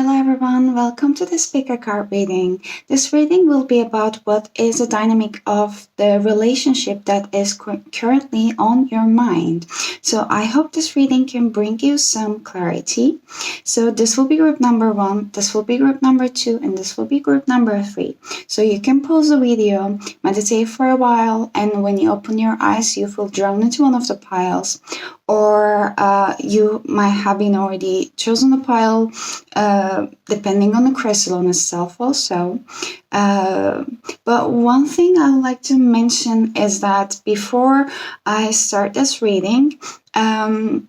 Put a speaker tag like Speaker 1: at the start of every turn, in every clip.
Speaker 1: Hello everyone, welcome to the speaker card reading. This reading will be about what is the dynamic of the relationship that is currently on your mind. So I hope this reading can bring you some clarity. So this will be group number 1, this will be group number 2, and this will be group number 3. So you can pause the video, meditate for a while, and when you open your eyes, you feel drawn into one of the piles, or you might have been already chosen a pile, depending on the crystal on itself also. But one thing I would like to mention is that before I start this reading, I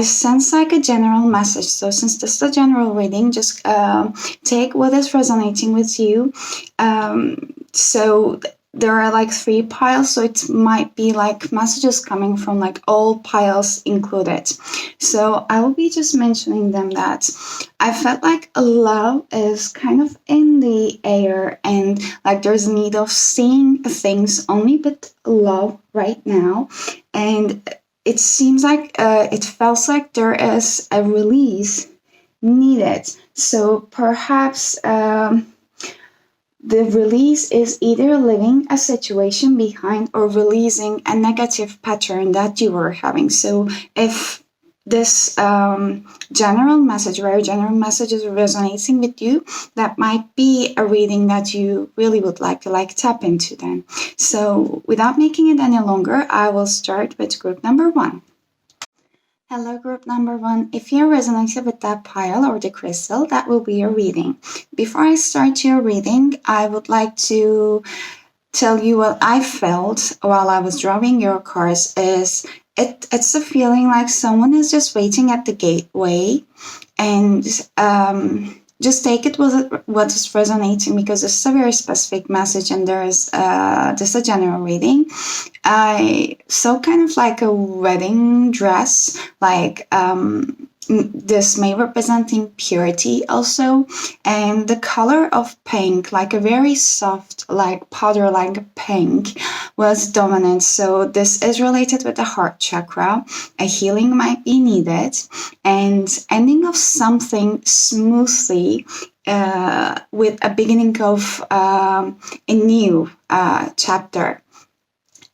Speaker 1: sense like a general message. So since this is a general reading, just take what is resonating with you. There are like 3 piles, so it might be like messages coming from like all piles included. So I will be just mentioning them that I felt like love is kind of in the air, and like there's a need of seeing things only with love right now. And it seems like it feels like there is a release needed. So perhaps the release is either leaving a situation behind or releasing a negative pattern that you were having. So if this general message, very general message is resonating with you, that might be a reading that you really would like to tap into then. So without making it any longer, I will start with group number 1. Hello, group number 1. If you're resonating with that pile or the crystal, that will be your reading. Before I start your reading, I would like to tell you what I felt while I was drawing your cards. It's a feeling like someone is just waiting at the gateway, and just take it with what is resonating, because this is a very specific message, and there is just a general reading. I saw kind of like a wedding dress, like this may representing purity also, and the color of pink, like a very soft, like powder like pink, was dominant. So this is related with the heart chakra. A healing might be needed, and ending of something smoothly with a beginning of a new chapter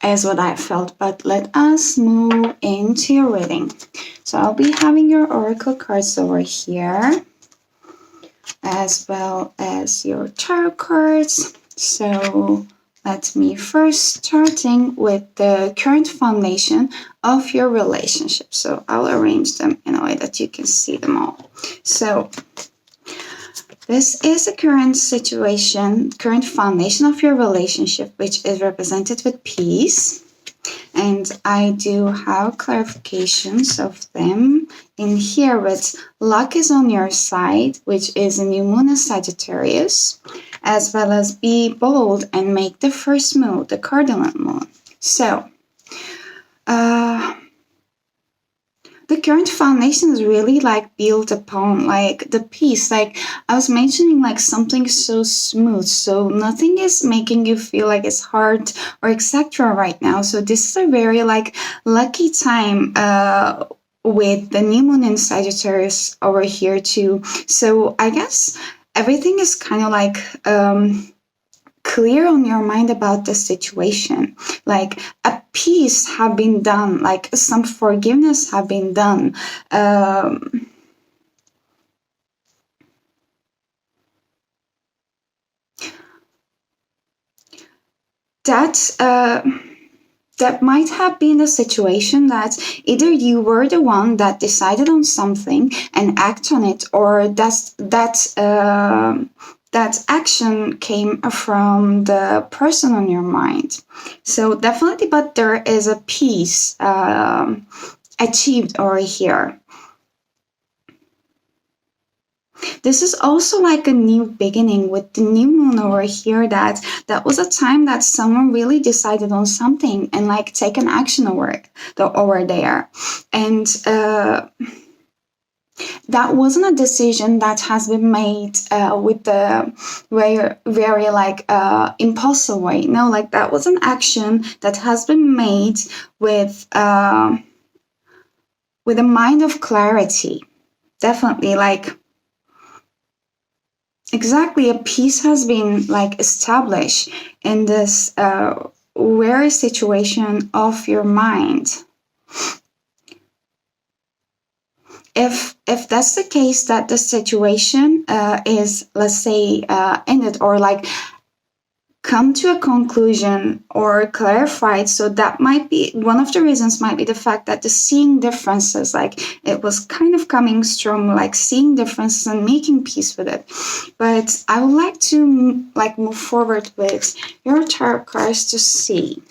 Speaker 1: is what I felt. But let us move into your reading. So I'll be having your oracle cards over here, as well as your tarot cards. So let me first starting with the current foundation of your relationship. So I'll arrange them in a way that you can see them all. So this is the current situation, current foundation of your relationship, which is represented with peace. And I do have clarifications of them in here with luck is on your side, which is a new moon in Sagittarius, as well as be bold and make the first move, the cardinal moon. So, the current foundation is really like built upon like the peace. Like I was mentioning, like something so smooth, so nothing is making you feel like it's hard or etc. right now. So this is a very like lucky time with the new moon in Sagittarius over here too. So I guess everything is kind of like clear on your mind about the situation. Like a peace have been done, like some forgiveness have been done. That might have been a situation that either you were the one that decided on something and act on it, or that action came from the person on your mind. So definitely, but there is a peace achieved over here. This is also like a new beginning with the new moon over here. That was a time that someone really decided on something and like taken action over there. And that wasn't a decision that has been made with the very like impulsive way. No, like that was an action that has been made with a mind of clarity. definitely like exactly a peace has been like established in this very situation of your mind. If that's the case, that the situation is, let's say, ended, or like come to a conclusion or clarified, so that might be one of the reasons, might be the fact that the seeing differences, like it was kind of coming from like seeing differences and making peace with it. But I would like to like move forward with your tarot cards to see.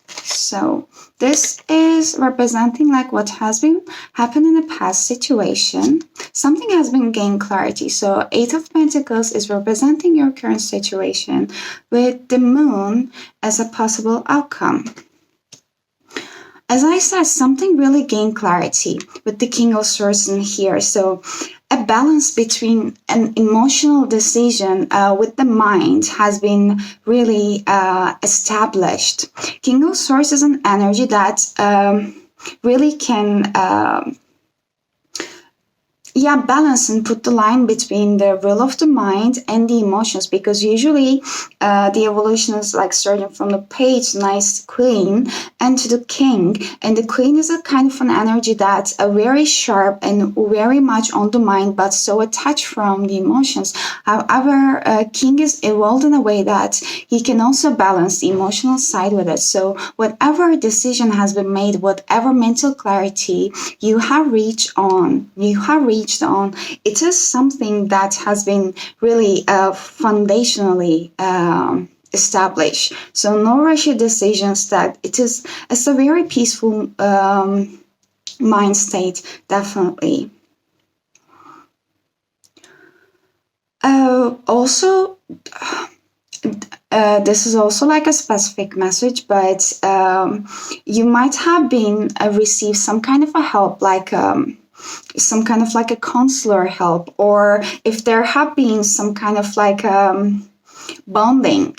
Speaker 1: So this is representing like what has been happened in the past situation. Something has been gained clarity. So Eight of Pentacles is representing your current situation with the Moon as a possible outcome. As I said, something really gained clarity with the King of Swords in here. So a balance between an emotional decision with the mind has been really established. King of Swords is an energy that really can balance and put the line between the will of the mind and the emotions, because usually the evolution is like starting from the page, nice queen, and to the king. And the queen is a kind of an energy that's very sharp and very much on the mind, but so attached from the emotions. However, king is evolved in a way that he can also balance the emotional side with it. So whatever decision has been made, whatever mental clarity you have reached on, it is something that has been really foundationally established. So no rushy decisions. That it's a very peaceful mind state, definitely. Also, this is also like a specific message, but you might have been received some kind of a help, like some kind of like a counselor help, or if there have been some kind of like bonding,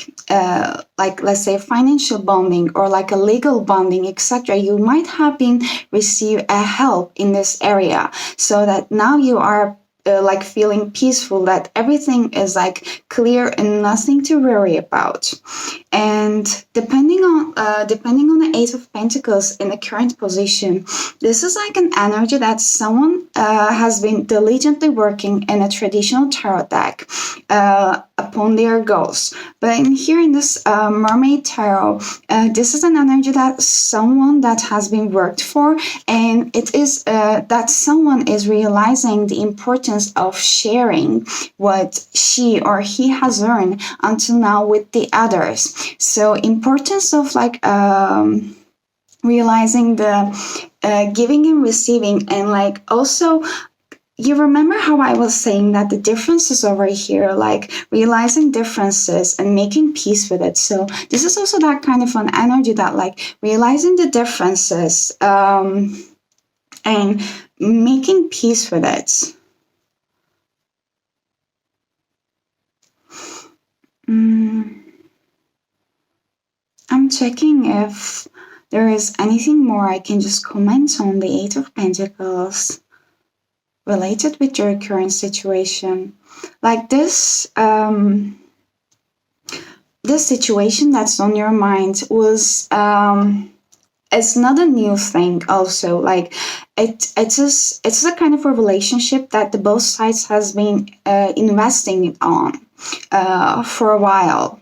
Speaker 1: like let's say financial bonding or like a legal bonding, etc. You might have been received a help in this area, so that now you are like feeling peaceful, that everything is like clear and nothing to worry about. And depending on the Eight of Pentacles in the current position, this is like an energy that someone has been diligently working in a traditional tarot deck upon their goals. But in here in this Mermaid Tarot, this is an energy that someone that has been worked for, and it is that someone is realizing the importance of sharing what she or he has learned until now with the others. So importance of like realizing the giving and receiving, and like also, you remember how I was saying that the differences over here, like realizing differences and making peace with it. So this is also that kind of an energy that like realizing the differences and making peace with it. I'm checking if there is anything more I can just comment on the Eight of Pentacles related with your current situation. Like this this situation that's on your mind was it's not a new thing also. Like it's a kind of a relationship that the both sides has been investing on for a while.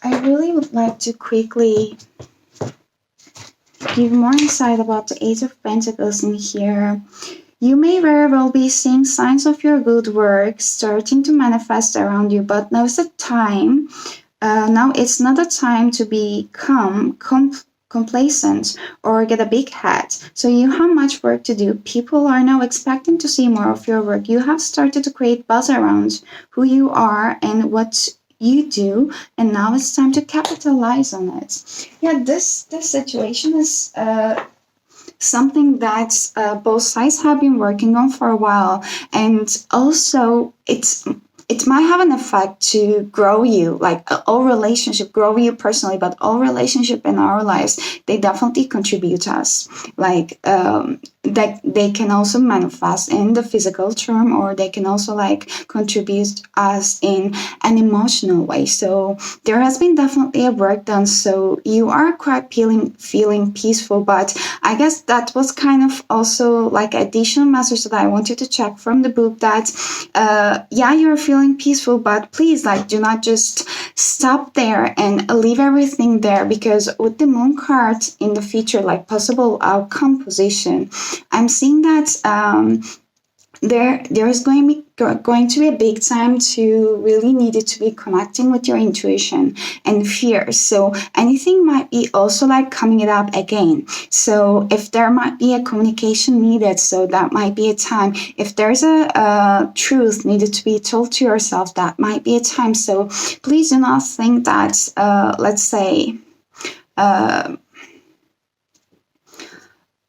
Speaker 1: I really would like to quickly give more insight about the Eight of Pentacles in here. You may very well be seeing signs of your good work starting to manifest around you, but now is the time. Now it's not a time to become complacent or get a big head. So you have much work to do. People are now expecting to see more of your work. You have started to create buzz around who you are and what you do, and now it's time to capitalize on it. Yeah, this situation is something that both sides have been working on for a while, and also it's it might have an effect to grow you, like all relationship grow you personally, but all relationship in our lives, they definitely contribute to us. Like that they can also manifest in the physical term, or they can also like contribute us in an emotional way. So there has been definitely a work done, so you are quite feeling peaceful. But I guess that was kind of also like additional message that I wanted to check from the book, that yeah, you're feeling peaceful, but please, like, do not just stop there and leave everything there, because with the moon card in the future, like possible outcome position, I'm seeing that there is going to be a big time to really need it to be connecting with your intuition and fears. So anything might be also like coming it up again. So if there might be a communication needed, so that might be a time. If there's a truth needed to be told to yourself, that might be a time. So please do not think that let's say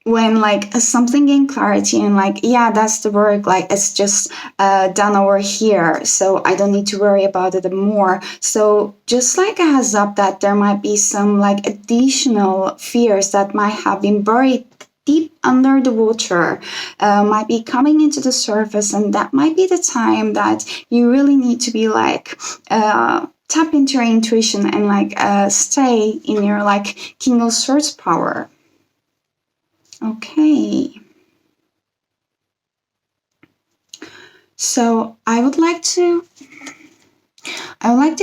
Speaker 1: when like something gain clarity and like, yeah, that's the work, like it's just done over here, so I don't need to worry about it more. So just like a heads up that there might be some like additional fears that might have been buried deep under the water, might be coming into the surface, and that might be the time that you really need to be like tap into your intuition and like stay in your like King of Swords power. Okay. So I would like to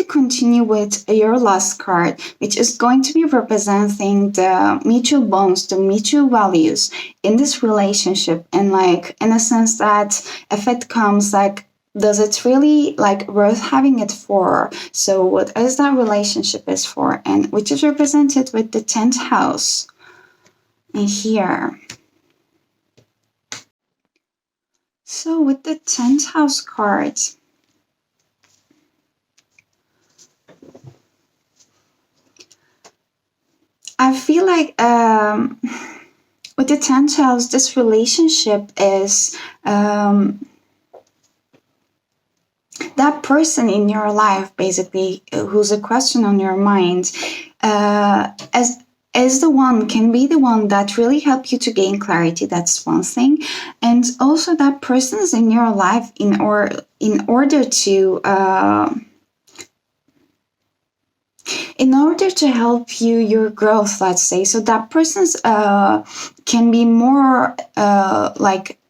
Speaker 1: continue with your last card, which is going to be representing the mutual bonds, the mutual values in this relationship, and like in a sense that if it comes like, does it really like worth having it for? So what is that relationship is for, and which is represented with the 10th house in here. So with the 10th house card, I feel like with the 10th house, this relationship is that person in your life, basically, who's a question on your mind, as the one can be the one that really help you to gain clarity. That's one thing. And also that person is in your life in order to help you your growth, let's say. So that person's can be more like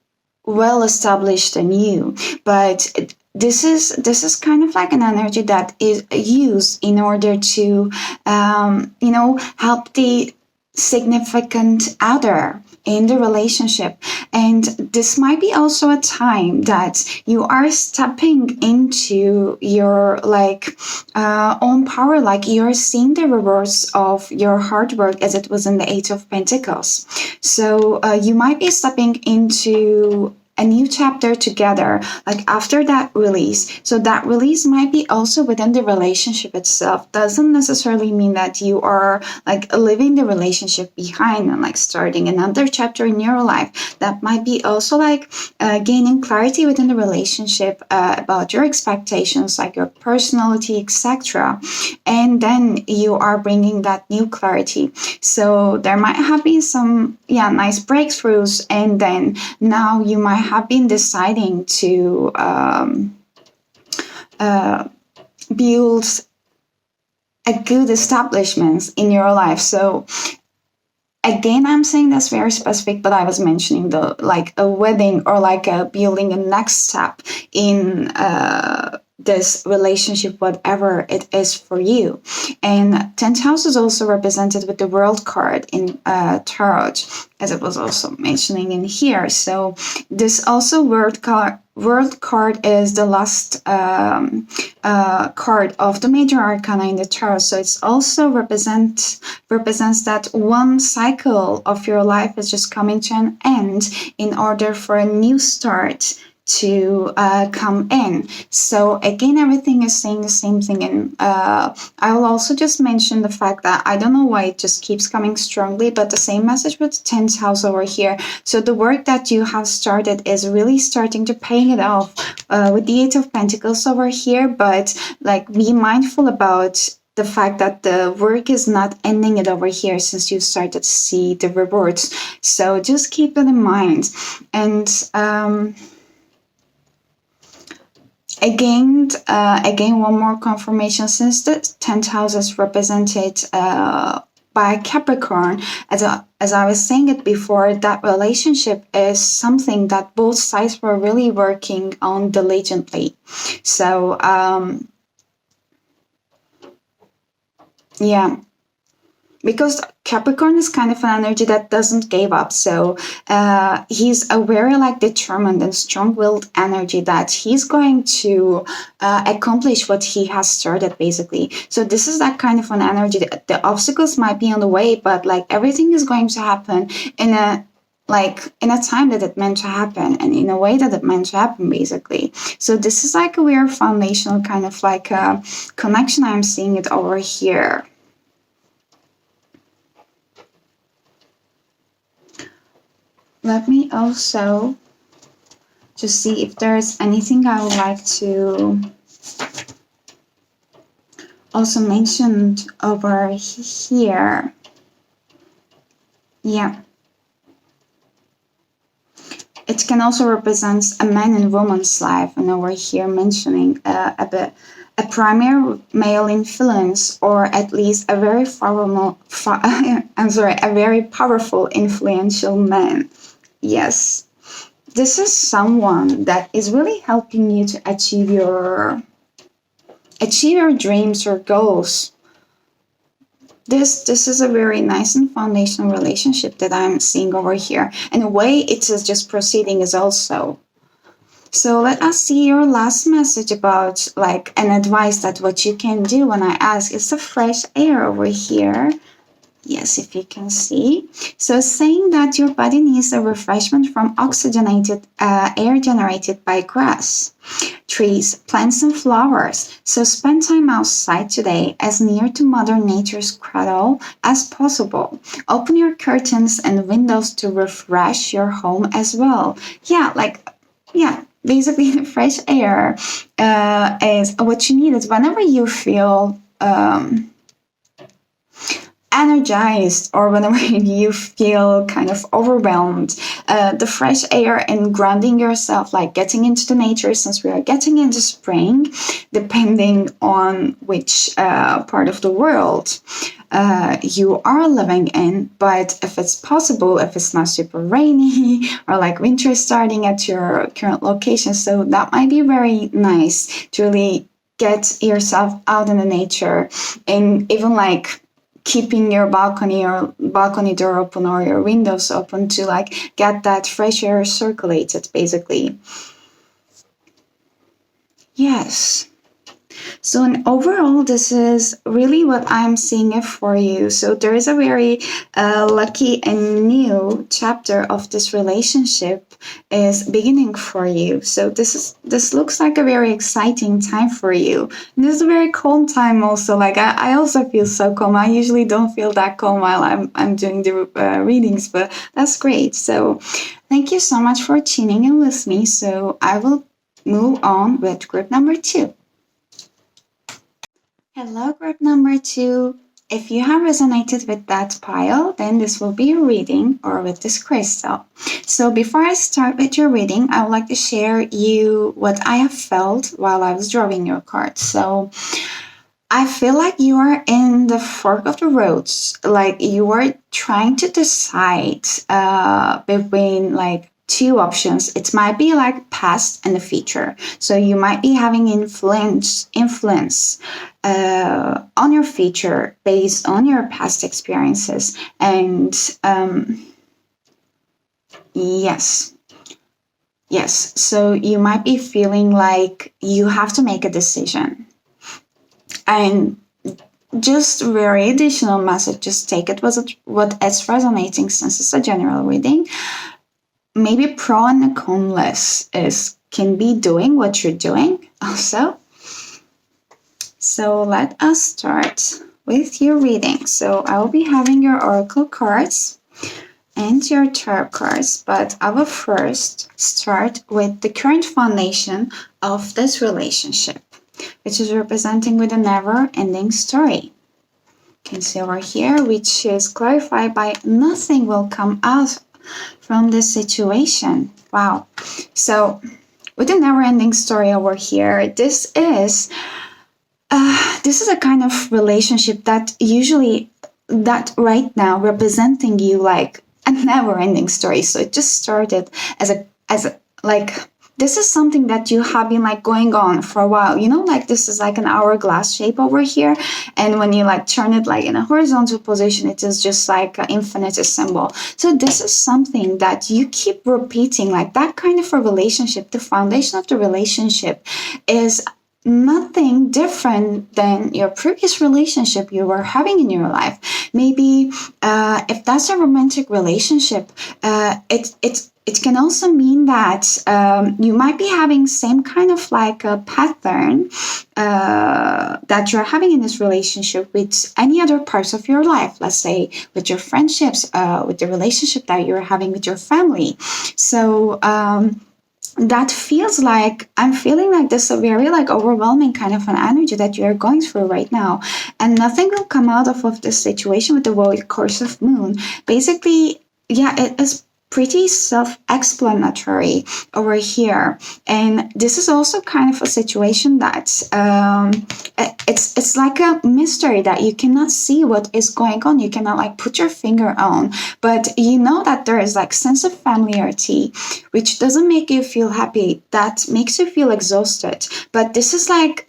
Speaker 1: well established than you, but this is kind of like an energy that is used in order to help the significant other in the relationship. And this might be also a time that you are stepping into your like own power, like you're seeing the rewards of your hard work, as it was in the 8 of Pentacles. So you might be stepping into a new chapter together, like after that release. So that release might be also within the relationship itself. Doesn't necessarily mean that you are like leaving the relationship behind and like starting another chapter in your life. That might be also like gaining clarity within the relationship about your expectations, like your personality, etc. And then you are bringing that new clarity. So there might have been some nice breakthroughs, and then now you might have been deciding to build a good establishment in your life. So again, I'm saying that's very specific, but I was mentioning the like a wedding or like a building a next step in this relationship, whatever it is for you. And 10th house is also represented with the World card in Tarot, as it was also mentioning in here. So this also World card is the last card of the major arcana in the tarot. So it's also represents that one cycle of your life is just coming to an end in order for a new start to come in. So again, everything is saying the same thing. And I will also just mention the fact that I don't know why it just keeps coming strongly, but the same message with 10th house over here. So the work that you have started is really starting to pay it off with the 8 of Pentacles over here. But like, be mindful about the fact that the work is not ending it over here, since you started to see the rewards. So just keep it in mind. And again, one more confirmation, since the 10th house is represented by Capricorn, as I was saying it before, that relationship is something that both sides were really working on diligently. So yeah, because Capricorn is kind of an energy that doesn't give up. So he's a very like determined and strong-willed energy that he's going to accomplish what he has started, basically. So this is that kind of an energy that the obstacles might be on the way, but like everything is going to happen in a time that it meant to happen, and in a way that it meant to happen, basically. So this is like a weird foundational kind of like a connection. I'm seeing it over here. Let me also just see if there's anything I would like to also mention over here. Yeah. It can also represent a man and woman's life, and over here mentioning a primary male influence, or at least a very powerful, influential man. Yes, this is someone that is really helping you to achieve your dreams or goals. This is a very nice and foundational relationship that I'm seeing over here. In a way, it is just proceeding as also. So let us see your last message about like an advice that what you can do when I ask. It's the fresh air over here. Yes, if you can see. So saying that your body needs a refreshment from oxygenated air generated by grass, trees, plants, and flowers. So spend time outside today, as near to Mother Nature's cradle as possible. Open your curtains and windows to refresh your home as well. Basically, the fresh air is what you need. Is whenever you feel energized, or whenever you feel kind of overwhelmed, the fresh air and grounding yourself, like getting into the nature, since we are getting into spring, depending on which part of the world you are living in. But if it's possible, if it's not super rainy or like winter starting at your current location, so that might be very nice to really get yourself out in the nature, and even like keeping your balcony door open or your windows open to like get that fresh air circulated, basically. Yes. So overall, this is really what I'm seeing it for you. So there is a very lucky and new chapter of this relationship is beginning for you. So this looks like a very exciting time for you. And this is a very calm time also. Like I also feel so calm. I usually don't feel that calm while I'm doing the readings, but that's great. So thank you so much for tuning in with me. So I will move on with group number 2. Hello, group number 2. If you have resonated with that pile, then this will be a reading, or with this crystal. So before I start with your reading, I would like to share you what I have felt while I was drawing your cards. So I feel like you are in the fork of the roads, like you are trying to decide between like 2 options. It might be like past and the future. So you might be having influence on your future based on your past experiences. And yes. So you might be feeling like you have to make a decision. And just very additional message, just take it what it's resonating, since it's a general reading. Maybe pro and con list is can be doing what you're doing also. So let us start with your reading. So I will be having your oracle cards and your tarot cards, but I will first start with the current foundation of this relationship, which is representing with a never-ending story. You can see over here, which is clarified by nothing will come out from this situation. Wow. So with a never-ending story over here, this is a kind of relationship that right now representing you like a never-ending story. So it just started as a like, this is something that you have been like going on for a while, like this is like an hourglass shape over here, and when you like turn it like in a horizontal position, it is just like an infinite symbol. So this is something that you keep repeating, like that kind of a relationship. The foundation of the relationship is nothing different than your previous relationship you were having in your life. Maybe if that's a romantic relationship, it can also mean that you might be having same kind of like a pattern that you're having in this relationship with any other parts of your life. Let's say with your friendships, with the relationship that you're having with your family. So that feels like I'm feeling like this a very like overwhelming kind of an energy that you're going through right now, and nothing will come out of this situation with the void course of moon. Basically, yeah, it is pretty self-explanatory over here, and this is also kind of a situation that it's like a mystery that you cannot see what is going on. You cannot like put your finger on, but you know that there is like sense of familiarity, which doesn't make you feel happy. That makes you feel exhausted. But this is like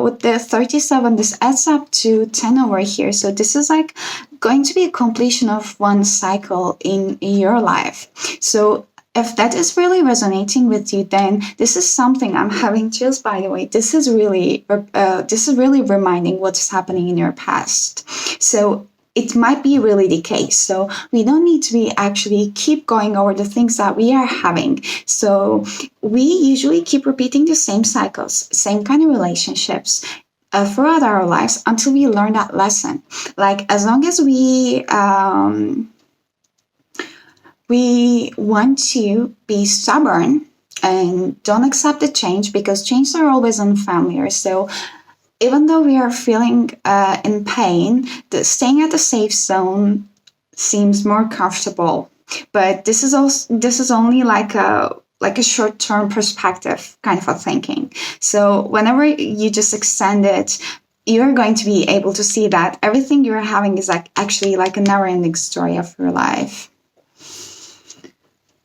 Speaker 1: with the 37, this adds up to 10 over here. So this is like going to be a completion of one cycle in your life. So if that is really resonating with you, then this is something I'm having chills, by the way. This is really reminding what's happening in your past. So it might be really the case. So we don't need to be actually keep going over the things that we are having. So we usually keep repeating the same cycles, same kind of relationships throughout our lives until we learn that lesson. Like as long as we want to be stubborn and don't accept the change, because changes are always unfamiliar. So even though we are feeling in pain, staying at the safe zone seems more comfortable. But this is only like a short-term perspective kind of a thinking. So whenever you just extend it, you're going to be able to see that everything you're having is like actually like a never-ending story of your life.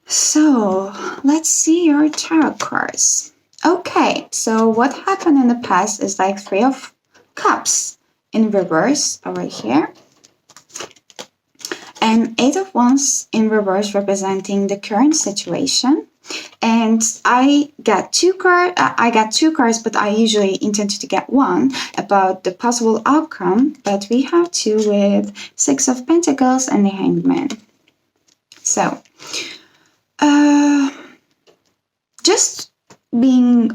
Speaker 1: So let's see your tarot cards. Okay, so what happened in the past is like 3 of Cups in reverse over here, and 8 of Wands in reverse representing the current situation. And I got two cards, but I usually intend to get one about the possible outcome. But we have 2 with 6 of Pentacles and the Hangman. So just being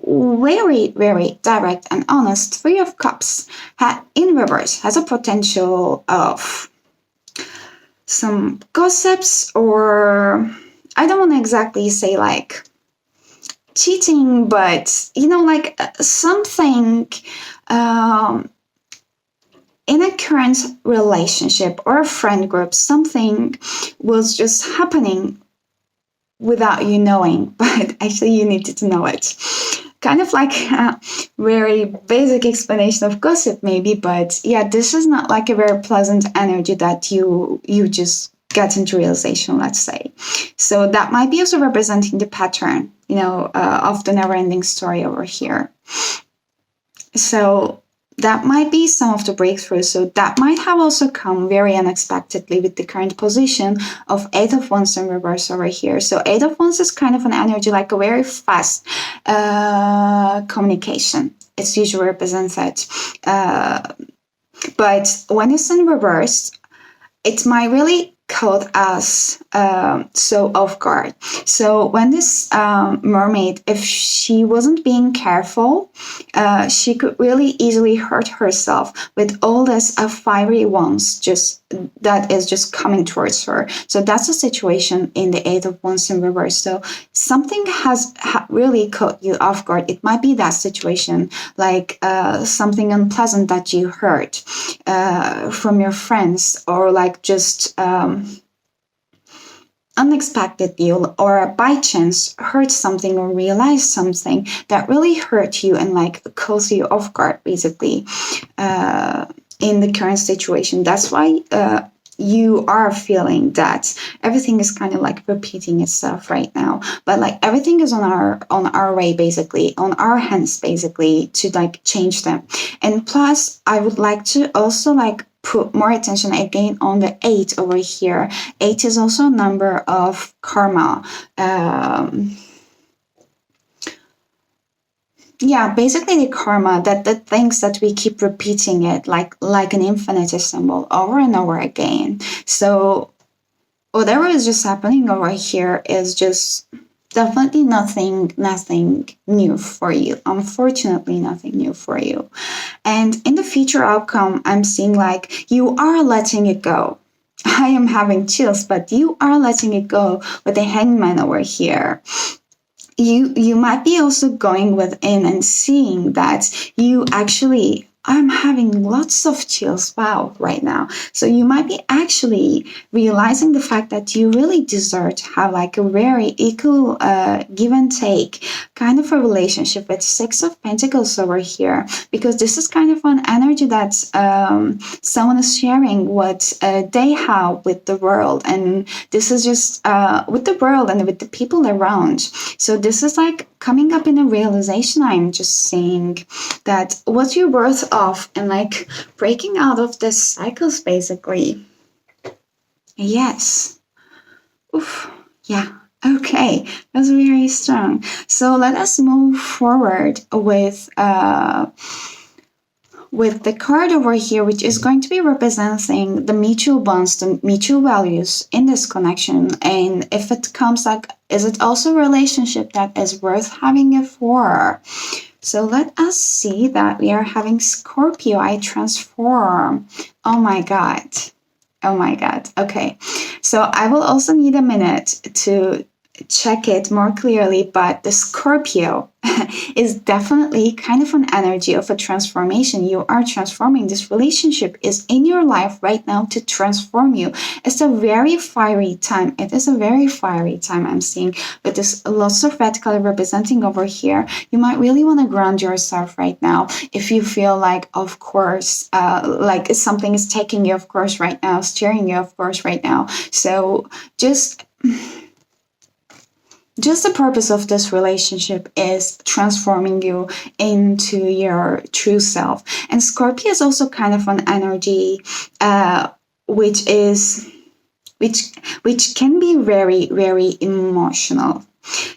Speaker 1: very, very direct and honest, 3 of Cups in reverse has a potential of some gossips, or I don't want to exactly say like cheating, but like something in a current relationship or a friend group, something was just happening without you knowing, but actually you needed to know it. Kind of like a very basic explanation of gossip maybe, but yeah, this is not like a very pleasant energy that you just get into realization, let's say. So that might be also representing the pattern, of the never-ending story over here. So that might be some of the breakthroughs. So that might have also come very unexpectedly with the current position of 8 of Wands in reverse over here. So 8 of Wands is kind of an energy like a very fast communication. It's usually represented. But when it's in reverse, it might really caught us so off guard. So when this mermaid, if she wasn't being careful, she could really easily hurt herself with all this fiery wands just that is just coming towards her. So that's a situation in the Eight of Wands in reverse. So something has really caught you off guard. It might be that situation, like something unpleasant that you heard from your friends, or like just unexpectedly or by chance heard something or realized something that really hurt you and like caught you off guard, basically, in the current situation. That's why you are feeling that everything is kind of like repeating itself right now, but like everything is on our way, basically on our hands, basically, to like change them. And plus I would like to also like put more attention again on the 8 over here. 8 is also a number of karma. Yeah, basically the karma, that the things that we keep repeating it like an infinity symbol over and over again. So whatever is just happening over here is just definitely nothing new for you. Unfortunately, nothing new for you. And in the future outcome, I'm seeing like you are letting it go. I am having chills, but you are letting it go with the hangman over here. You might be also going within and seeing that you actually, I'm having lots of chills, wow, right now. So you might be actually realizing the fact that you really deserve to have like a very equal give and take kind of a relationship with 6 of Pentacles over here, because this is kind of an energy that someone is sharing what they have with the world, and this is just with the world and with the people around. So this is like coming up in a realization. I'm just saying that what you're worth of, and like breaking out of this cycles, basically. Yes. Oof. Yeah. Okay. That's very strong. So let us move forward with the card over here, which is going to be representing the mutual bonds, the mutual values in this connection. And if it comes like, is it also a relationship that is worth having it for? So let us see that we are having Scorpio. I transform. Oh my God. Oh my God. Okay. So I will also need a minute to check it more clearly, but the Scorpio is definitely kind of an energy of a transformation. You are transforming. This relationship is in your life right now to transform you. It's a very fiery time. It is a very fiery time, I'm seeing, but there's lots of red color representing over here. You might really want to ground yourself right now if you feel like, of course, like something is taking you, of course, right now, steering you, of course, right now. So just the purpose of this relationship is transforming you into your true self. And Scorpio is also kind of an energy which can be very, very emotional.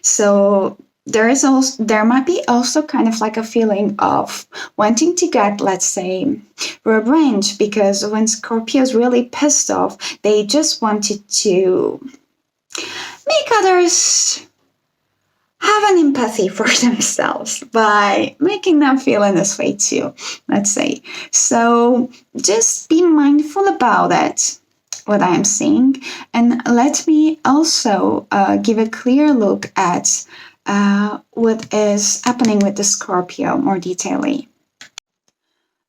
Speaker 1: So there might be also kind of like a feeling of wanting to get, let's say, revenge, because when Scorpio is really pissed off, they just wanted to make others have an empathy for themselves by making them feel in this way too, let's say. So just be mindful about it, what I'm seeing. And let me also give a clear look at what is happening with the Scorpio more detailedly.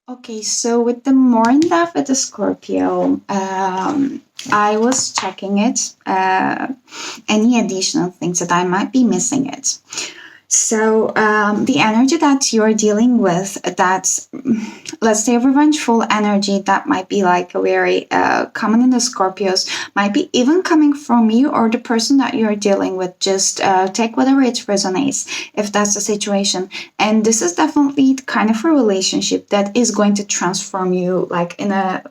Speaker 1: Okay, so with the more in depth with the Scorpio, I was checking it, any additional things that I might be missing it. So the energy that you're dealing with, that's, let's say, a revengeful energy that might be like a very common in the Scorpios, might be even coming from you or the person that you're dealing with. Just take whatever it resonates, if that's the situation. And this is definitely kind of a relationship that is going to transform you, like in a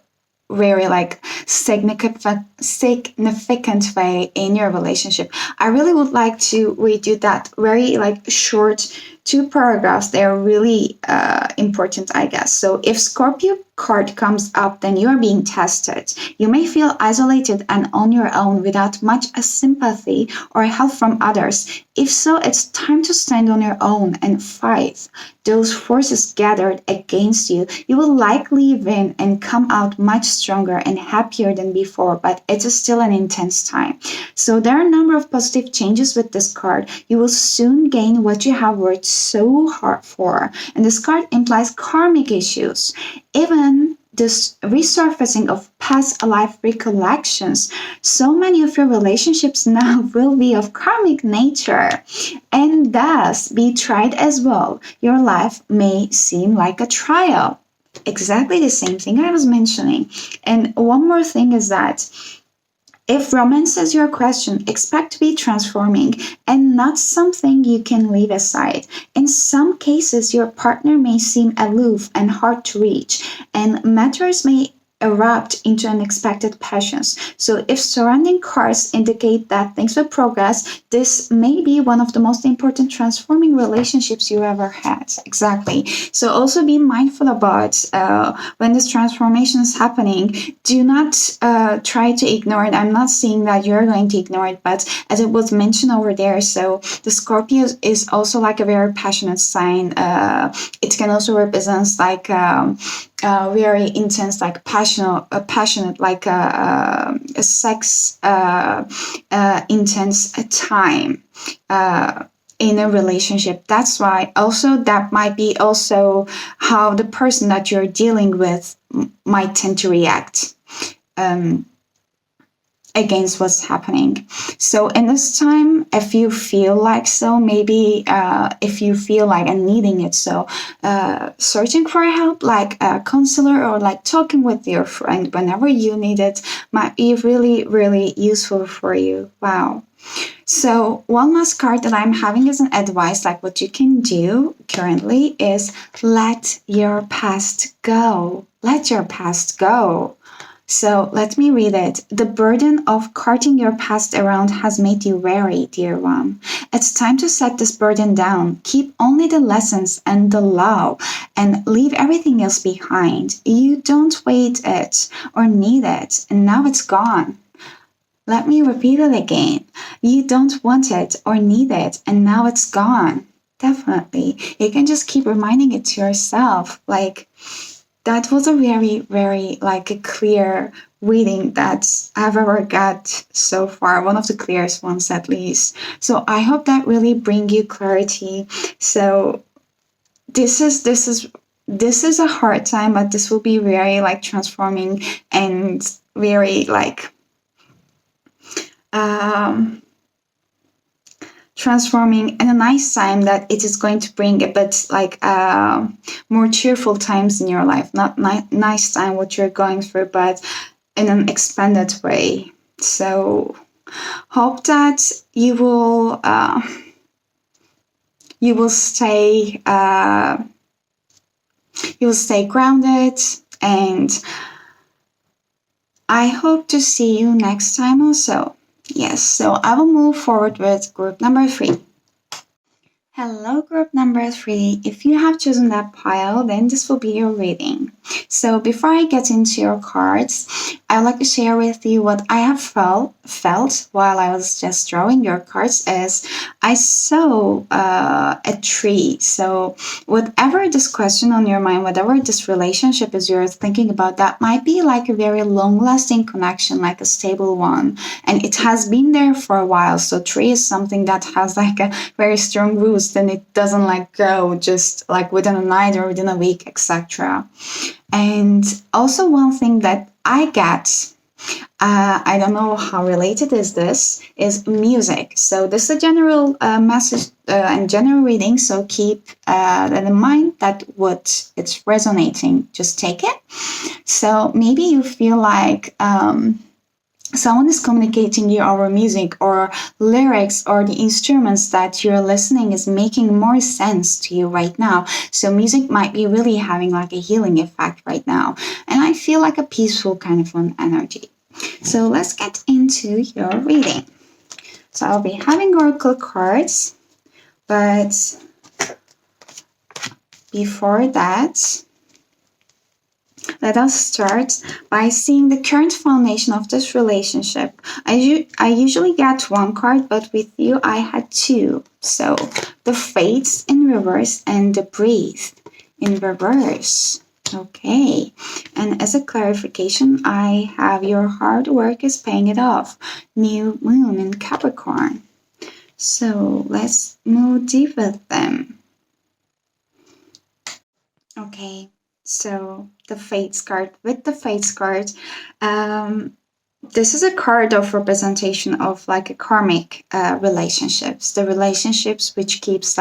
Speaker 1: very like significant way in your relationship. I really would like to read you that very like short two paragraphs, they're really important, I guess. So if Scorpio card comes up, then you are being tested. You may feel isolated and on your own without much sympathy or help from others. If so, it's time to stand on your own and fight those forces gathered against you. You will likely win and come out much stronger and happier than before, but it is still an intense time. So there are a number of positive changes with this card. You will soon gain what you have worked so hard for. And this card implies karmic issues. Even this resurfacing of past life recollections. So many of your relationships now will be of karmic nature and thus be tried as well. Your life may seem like a trial. Exactly the same thing I was mentioning. And one more thing is that if romance is your question, expect to be transforming and not something you can leave aside. In some cases, your partner may seem aloof and hard to reach, and matters may erupt into unexpected passions. So if surrounding cards indicate that things will progress, this may be one of the most important transforming relationships you ever had. Exactly. So also be mindful about when this transformation is happening. Do not try to ignore it. I'm not saying that you're going to ignore it, but as it was mentioned over there, so the Scorpio is also like a very passionate sign. It can also represent like very intense, like passionate, like a sex intense time in a relationship. That's why also that might be also how the person that you're dealing with might tend to react against what's happening. So in this time, if you feel like so, maybe if you feel like and needing it, so searching for help, like a counselor or like talking with your friend whenever you need it, might be really, really useful for you. Wow. So one last card that I'm having as an advice, like what you can do currently, is let your past go. Let your past go. So let me read it. The burden of carting your past around has made you weary, dear one. It's time to set this burden down. Keep only the lessons and the love and leave everything else behind. You don't wait it or need it, and now it's gone. Let me repeat it again. You don't want it or need it, and now it's gone. Definitely. You can just keep reminding it to yourself, like, that was a very, very like a clear reading that I've ever got so far. One of the clearest ones, at least. So I hope that really bring you clarity. So this is a hard time, but this will be very like transforming and very like transforming and a nice time that it is going to bring a bit like more cheerful times in your life. Not nice time what you're going through, but in an expanded way. So hope that you will stay grounded, and I hope to see you next time also. Yes, so I will move forward with group number 3. Hello, group number 3. If you have chosen that pile, then this will be your reading. So before I get into your cards, I'd like to share with you what I have felt while I was just drawing your cards as I saw a tree. So whatever this question on your mind, whatever this relationship is you're thinking about, that might be like a very long-lasting connection, like a stable one. And it has been there for a while. So tree is something that has like a very strong roots, then it doesn't like go just like within a night or within a week, etc. And also one thing that I get, I don't know how related is this, is music. So this is a general message and general reading, so keep that in mind, that what it's resonating, just take it. So maybe you feel like someone is communicating you over music or lyrics, or the instruments that you're listening is making more sense to you right now. So music might be really having like a healing effect right now. And I feel like a peaceful kind of an energy. So let's get into your reading. So I'll be having oracle cards, but before that, let us start by seeing the current foundation of this relationship. I usually get one card, but with you I had two. So the Fates in reverse and the Breathe in reverse. Okay, and as a clarification, I have your hard work is paying it off. New moon in Capricorn. So let's move deep with them. Okay, so the Fates card. With the Fates card, um, this is a card of representation of like a karmic relationships, the relationships which keeps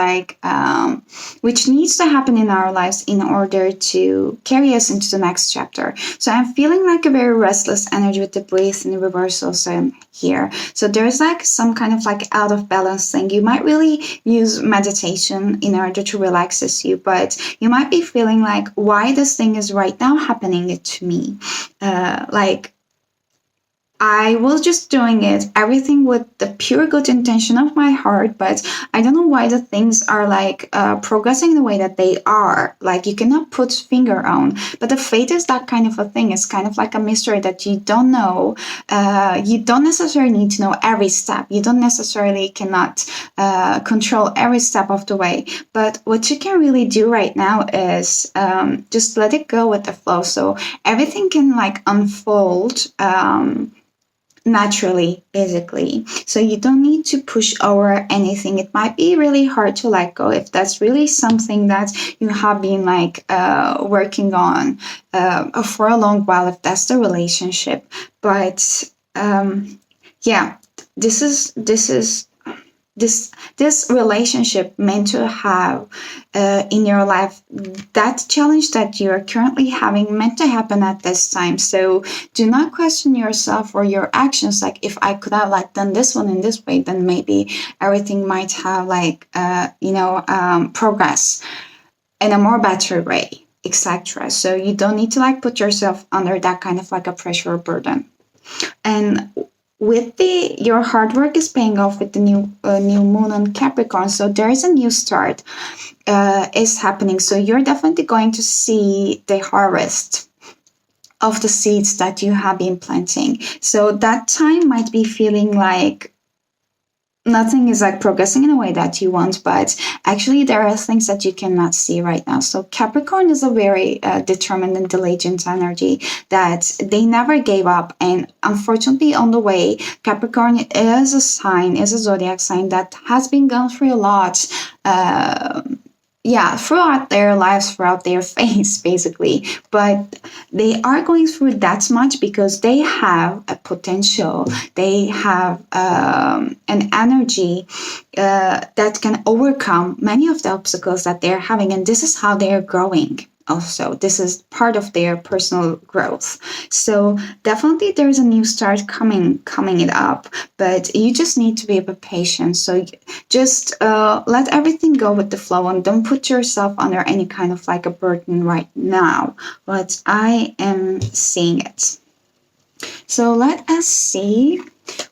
Speaker 1: which needs to happen in our lives in order to carry us into the next chapter. So I'm feeling like a very restless energy with the Breathe in the reverse also here. So there's like some kind of like out of balance thing. You might really use meditation in order to relax you, but you might be feeling like, why this thing is right now happening to me? I was just doing it, everything with the pure good intention of my heart, but I don't know why the things are progressing the way that they are. Like you cannot put finger on, but the fate is that kind of a thing. It's kind of like a mystery that you don't know. You don't necessarily need to know every step. You don't necessarily cannot control every step of the way. But what you can really do right now is just let it go with the flow. So everything can like unfold. Naturally, basically. So you don't need to push over anything. It might be really hard to let go if that's really something that you have been working on for a long while, if that's the relationship. But yeah, this is this relationship meant to have in your life. That challenge that you are currently having meant to happen at this time. So do not question yourself or your actions. Like if I could have done this one in this way, then maybe everything might have progress in a more better way, etc. So you don't need to put yourself under that kind of a pressure or burden. And with your hard work is paying off with the new moon on Capricorn. So there is a new start is happening. So you're definitely going to see the harvest of the seeds that you have been planting. So that time might be feeling like nothing is progressing in a way that you want, but actually there are things that you cannot see right now. So Capricorn is a very determined and diligent energy that they never gave up. And unfortunately on the way, Capricorn is a zodiac sign that has been gone through a lot. Throughout their lives, throughout their phase, basically. But they are going through that much because they have a potential. They have an energy that can overcome many of the obstacles that they're having. And this is how they're growing. Also, this is part of their personal growth. So definitely there's a new start coming it up, but you just need to be a bit patient. So just let everything go with the flow and don't put yourself under any kind of a burden right now. But I am seeing it. So let us see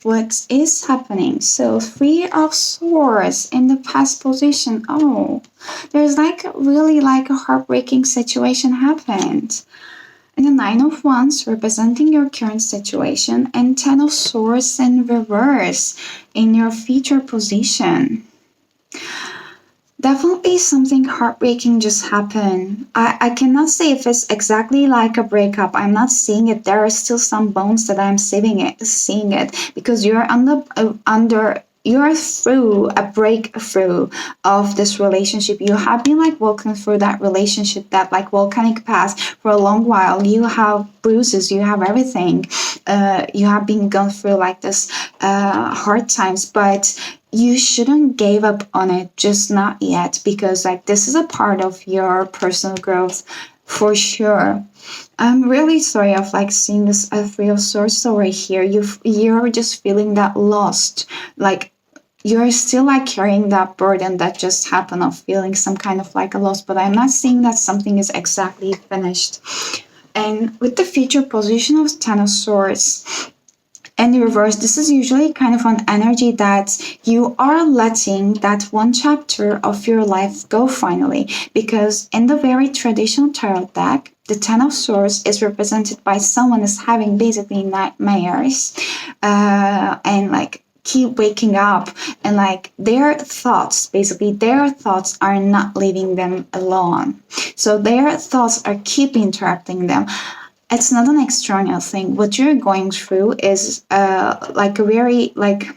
Speaker 1: what is happening. So 3 of Swords in the past position. Oh, there's really a heartbreaking situation happened. And the 9 of Wands representing your current situation, and 10 of Swords in reverse in your future position. Definitely something heartbreaking just happened. I cannot say if it's exactly like a breakup. I'm not seeing it. There are still some bones that I'm seeing it because you're you're through a breakthrough of this relationship. You have been walking through that relationship, that volcanic path for a long while. You have bruises, you have everything. You have been going through this hard times, but you shouldn't give up on it, just not yet, because this is a part of your personal growth for sure. I'm really sorry of seeing this 3 of Swords story here. You're just feeling that lost, you're still carrying that burden that just happened of feeling some kind of a loss, but I'm not seeing that something is exactly finished. And with the future position of 10 of Swords, in reverse, this is usually kind of an energy that you are letting that one chapter of your life go finally. Because in the very traditional tarot deck, the Ten of Swords is represented by someone is having basically nightmares, and like keep waking up, and like their thoughts are not leaving them alone. So their thoughts are keep interrupting them. It's not an external thing. What you're going through is like a very like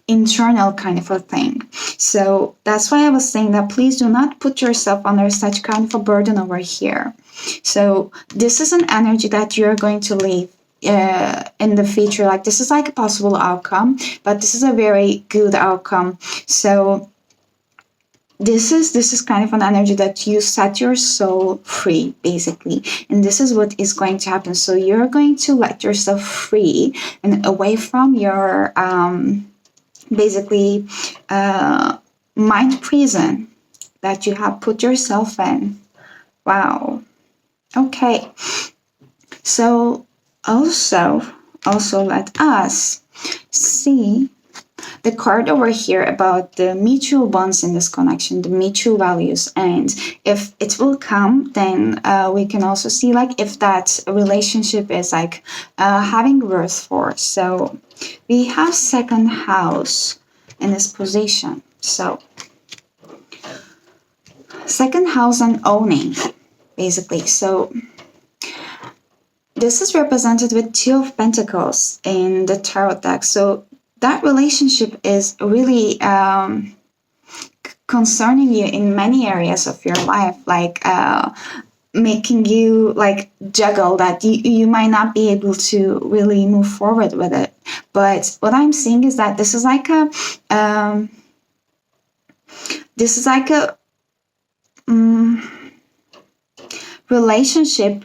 Speaker 1: internal kind of a thing. So that's why I was saying that please do not put yourself under such kind of a burden over here. So this is an energy that you're going to leave in the future. Like this is like a possible outcome, but this is a very good outcome. So this is kind of an energy that you set your soul free, basically, and this is what is going to happen. So you're going to let yourself free and away from your basically mind prison that you have put yourself in. Wow. Okay. So also let us see the card over here about the mutual bonds in this connection, the mutual values. And if it will come, then we can also see like if that relationship is like having growth for. So we have second house in this position. So second house and owning, basically. So this is represented with Two of Pentacles in the tarot deck. So that relationship is really concerning you in many areas of your life, like making you like juggle that you might not be able to really move forward with it. But what I'm seeing is that this is like a relationship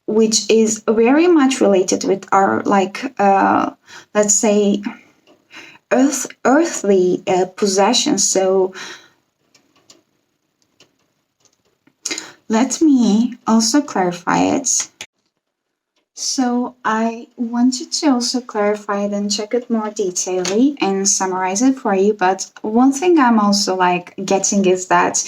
Speaker 1: which is very much related with our like let's say earthly possessions. So let me also clarify it. So I wanted to also clarify it and check it more detailedly and summarize it for you. But one thing I'm also like getting is that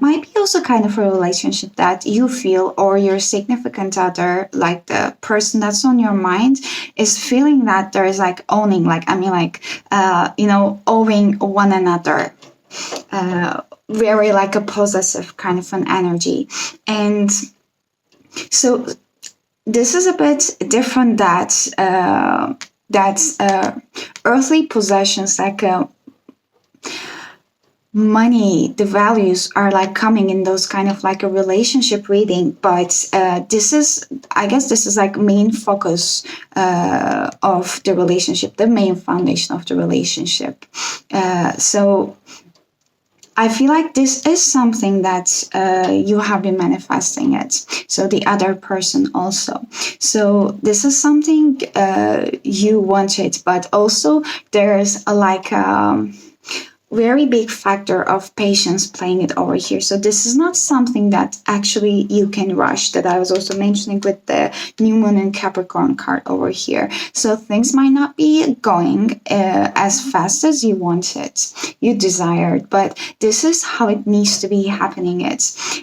Speaker 1: might be also kind of a relationship that you feel, or your significant other, like the person that's on your mind, is feeling that there is like owning, like, I mean, like, owing one another. Very like a possessive kind of an energy. And so this is a bit different that earthly possessions like money, the values are like coming in those kind of like a relationship reading. But this is like main focus of the relationship, the main foundation of the relationship. So I feel like this is something that you have been manifesting it. So the other person also. So this is something you wanted, but also there's a very big factor of patience playing it over here. So this is not something that actually you can rush, that I was also mentioning with the New Moon and Capricorn card over here. So things might not be going as fast as you wanted, you desired, but this is how it needs to be happening.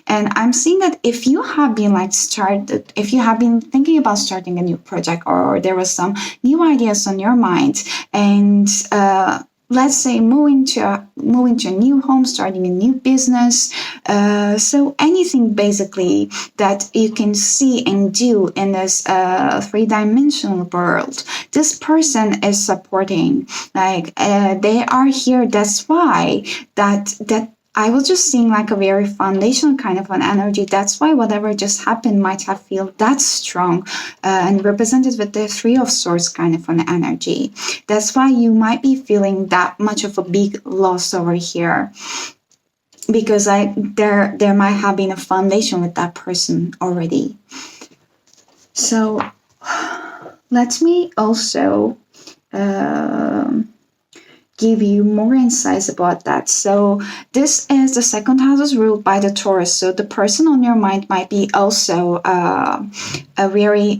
Speaker 1: And I'm seeing that if you have been if you have been thinking about starting a new project, or there was some new ideas on your mind, and let's say moving to a new home, starting a new business. So anything basically that you can see and do in this three-dimensional world, this person is supporting. Like they are here. That's why that I was just seeing like a very foundational kind of an energy. That's why whatever just happened might have felt that strong and represented with the Three of Swords kind of an energy. That's why you might be feeling that much of a big loss over here, because there might have been a foundation with that person already. So let me also give you more insights about that. So this is the second house is ruled by the Taurus. So the person on your mind might be also a very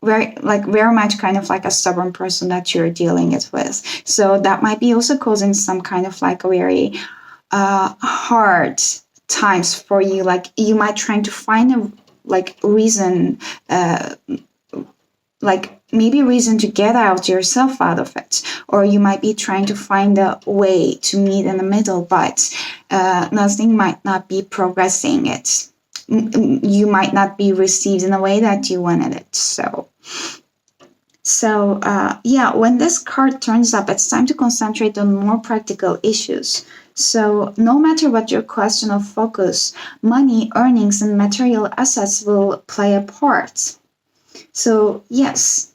Speaker 1: very much kind of like a stubborn person that you're dealing it with. So that might be also causing some kind of like a very hard times for you. Like you might trying to find a like reason, like maybe a reason to get out yourself out of it, or you might be trying to find a way to meet in the middle, but nothing might not be progressing it. You might not be received in a way that you wanted it. So when this card turns up, it's time to concentrate on more practical issues. So no matter what your question of focus, money, earnings, and material assets will play a part. So yes,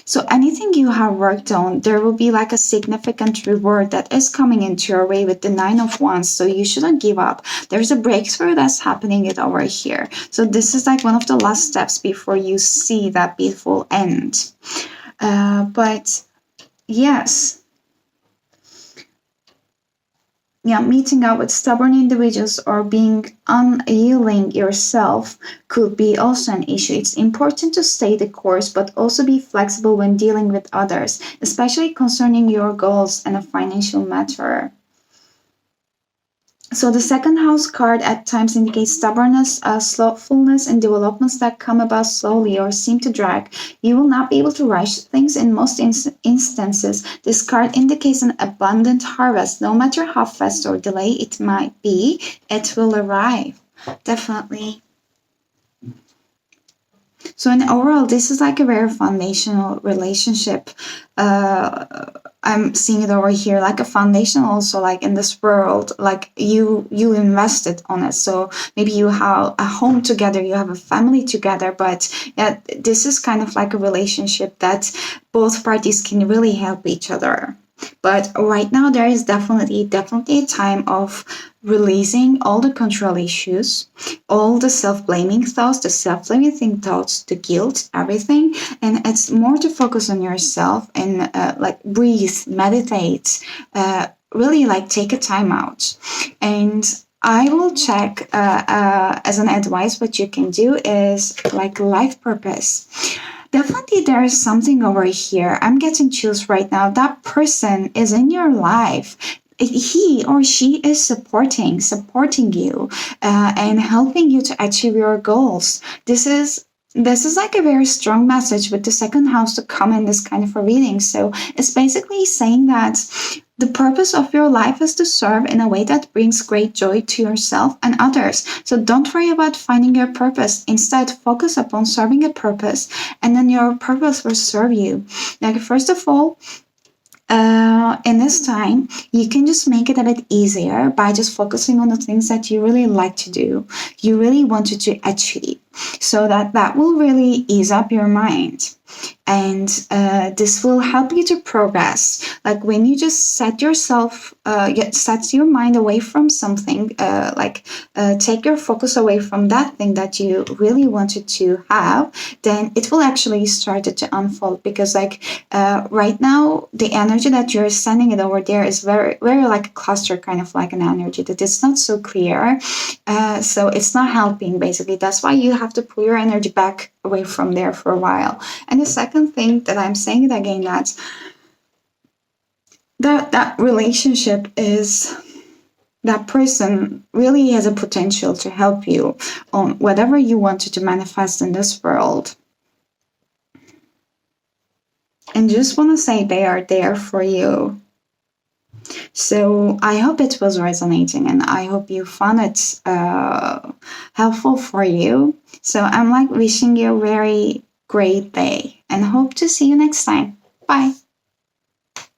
Speaker 1: so anything you have worked on, there will be like a significant reward that is coming into your way with the Nine of Wands. So you shouldn't give up. There's a breakthrough that's happening it over here. So this is like one of the last steps before you see that beautiful end. But yes. Yeah, meeting up with stubborn individuals or being unyielding yourself could be also an issue. It's important to stay the course, but also be flexible when dealing with others, especially concerning your goals and a financial matter. So the second house card at times indicates stubbornness, slothfulness, and developments that come about slowly or seem to drag. You will not be able to rush things in most instances. This card indicates an abundant harvest. No matter how fast or delayed it might be, it will arrive. Definitely. So in overall, this is like a very foundational relationship. I'm seeing it over here, like a foundation also, like in this world, like you invested on it. So maybe you have a home together, you have a family together, but this is kind of like a relationship that both parties can really help each other. But right now, there is definitely a time of releasing all the control issues, all the self-blaming thoughts, the self-limiting thoughts, the guilt, everything. And it's more to focus on yourself and like breathe, meditate, really like take a time out. And I will check as an advice what you can do is like life purpose. Definitely there is something over here. I'm getting chills right now. That person is in your life. He or she is supporting you and helping you to achieve your goals. This is like a very strong message with the second house to come in this kind of a reading. So it's basically saying that the purpose of your life is to serve in a way that brings great joy to yourself and others. So don't worry about finding your purpose. Instead, focus upon serving a purpose, and then your purpose will serve you. Like, first of all, in this time, you can just make it a bit easier by just focusing on the things that you really like to do, you really wanted to achieve, so that will really ease up your mind. And this will help you to progress. Like when you just set your mind away from something, take your focus away from that thing that you really wanted to have, then it will actually start to unfold. Because right now, the energy that you're sending it over there is very, very like a cluster, kind of like an energy that is not so clear. So it's not helping, basically. That's why you have to pull your energy back away from there for a while. And the second thing that I'm saying it again, that relationship is, that person really has a potential to help you on whatever you wanted to manifest in this world. And just want to say they are there for you. So I hope it was resonating, and I hope you found it helpful for you. So I'm wishing you a very great day, and hope to see you next time. Bye.